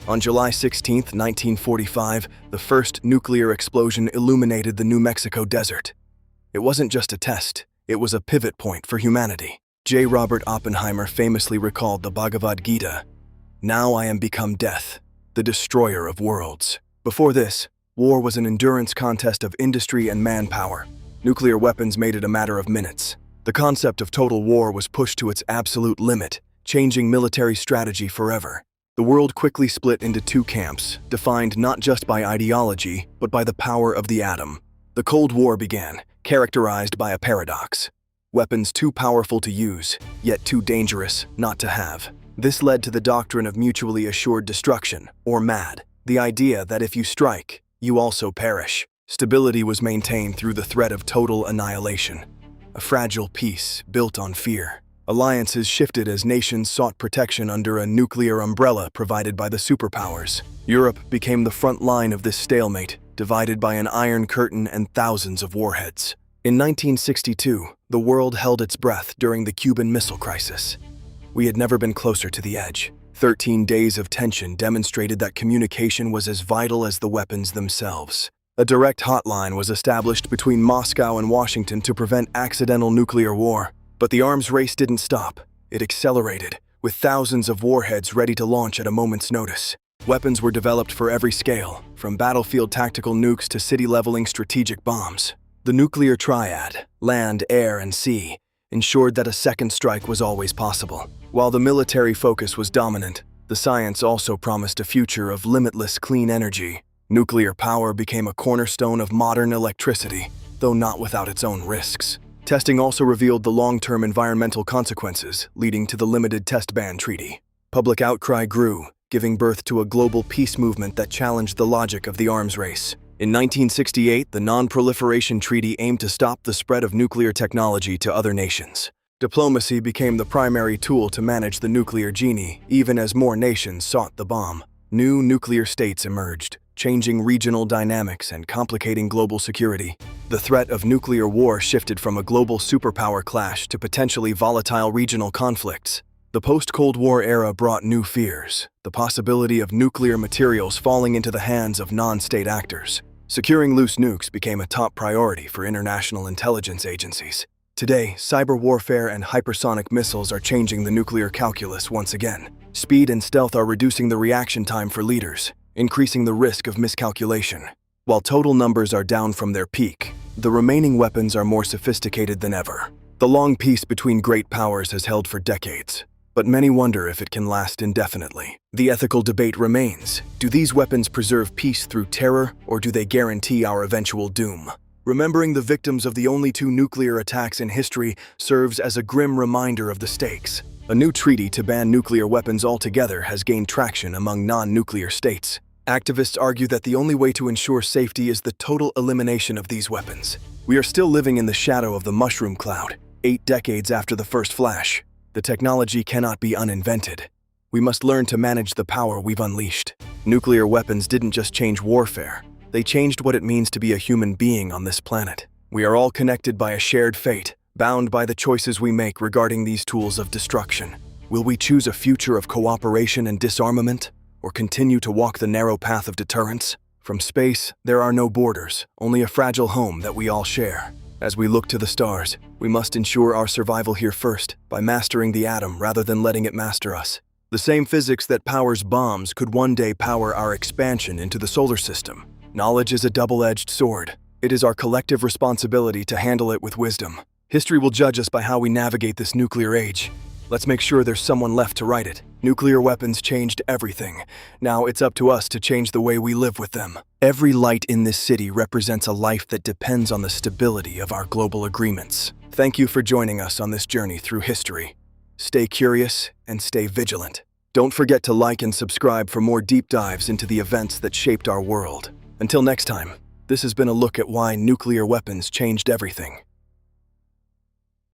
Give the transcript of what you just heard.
On July 16, 1945, the first nuclear explosion illuminated the New Mexico desert. It wasn't just a test, it was a pivot point for humanity. J. Robert Oppenheimer famously recalled the Bhagavad Gita, "Now I am become death, the destroyer of worlds." Before this, war was an endurance contest of industry and manpower. Nuclear weapons made it a matter of minutes. The concept of total war was pushed to its absolute limit, changing military strategy forever. The world quickly split into two camps, defined not just by ideology, but by the power of the atom. The Cold War began, characterized by a paradox. Weapons too powerful to use, yet too dangerous not to have. This led to the doctrine of mutually assured destruction, or MAD, the idea that if you strike, you also perish. Stability was maintained through the threat of total annihilation. A fragile peace built on fear. Alliances shifted as nations sought protection under a nuclear umbrella provided by the superpowers. Europe became the front line of this stalemate, divided by an iron curtain and thousands of warheads. In 1962, the world held its breath during the Cuban Missile Crisis. We had never been closer to the edge. 13 days of tension demonstrated that communication was as vital as the weapons themselves. A direct hotline was established between Moscow and Washington to prevent accidental nuclear war. But the arms race didn't stop. It accelerated, with thousands of warheads ready to launch at a moment's notice. Weapons were developed for every scale, from battlefield tactical nukes to city-leveling strategic bombs. The nuclear triad, land, air, and sea, ensured that a second strike was always possible. While the military focus was dominant, the science also promised a future of limitless clean energy. Nuclear power became a cornerstone of modern electricity, though not without its own risks. Testing also revealed the long-term environmental consequences, leading to the Limited Test Ban Treaty. Public outcry grew, giving birth to a global peace movement that challenged the logic of the arms race. In 1968, the Non-Proliferation Treaty aimed to stop the spread of nuclear technology to other nations. Diplomacy became the primary tool to manage the nuclear genie, even as more nations sought the bomb. New nuclear states emerged, changing regional dynamics and complicating global security. The threat of nuclear war shifted from a global superpower clash to potentially volatile regional conflicts. The post-Cold War era brought new fears, the possibility of nuclear materials falling into the hands of non-state actors. Securing loose nukes became a top priority for international intelligence agencies. Today, cyber warfare and hypersonic missiles are changing the nuclear calculus once again. Speed and stealth are reducing the reaction time for leaders, increasing the risk of miscalculation. While total numbers are down from their peak, the remaining weapons are more sophisticated than ever. The long peace between great powers has held for decades, but many wonder if it can last indefinitely. The ethical debate remains. Do these weapons preserve peace through terror, or do they guarantee our eventual doom? Remembering the victims of the only two nuclear attacks in history serves as a grim reminder of the stakes. A new treaty to ban nuclear weapons altogether has gained traction among non-nuclear states. Activists argue that the only way to ensure safety is the total elimination of these weapons. We are still living in the shadow of the mushroom cloud, 8 decades after the first flash. The technology cannot be uninvented. We must learn to manage the power we've unleashed. Nuclear weapons didn't just change warfare. They changed what it means to be a human being on this planet. We are all connected by a shared fate, bound by the choices we make regarding these tools of destruction. Will we choose a future of cooperation and disarmament, or continue to walk the narrow path of deterrence? From space, there are no borders, only a fragile home that we all share. As we look to the stars, we must ensure our survival here first, by mastering the atom rather than letting it master us. The same physics that powers bombs could one day power our expansion into the solar system. Knowledge is a double-edged sword. It is our collective responsibility to handle it with wisdom. History will judge us by how we navigate this nuclear age. Let's make sure there's someone left to write it. Nuclear weapons changed everything. Now it's up to us to change the way we live with them. Every light in this city represents a life that depends on the stability of our global agreements. Thank you for joining us on this journey through history. Stay curious and stay vigilant. Don't forget to like and subscribe for more deep dives into the events that shaped our world. Until next time, this has been a look at why nuclear weapons changed everything.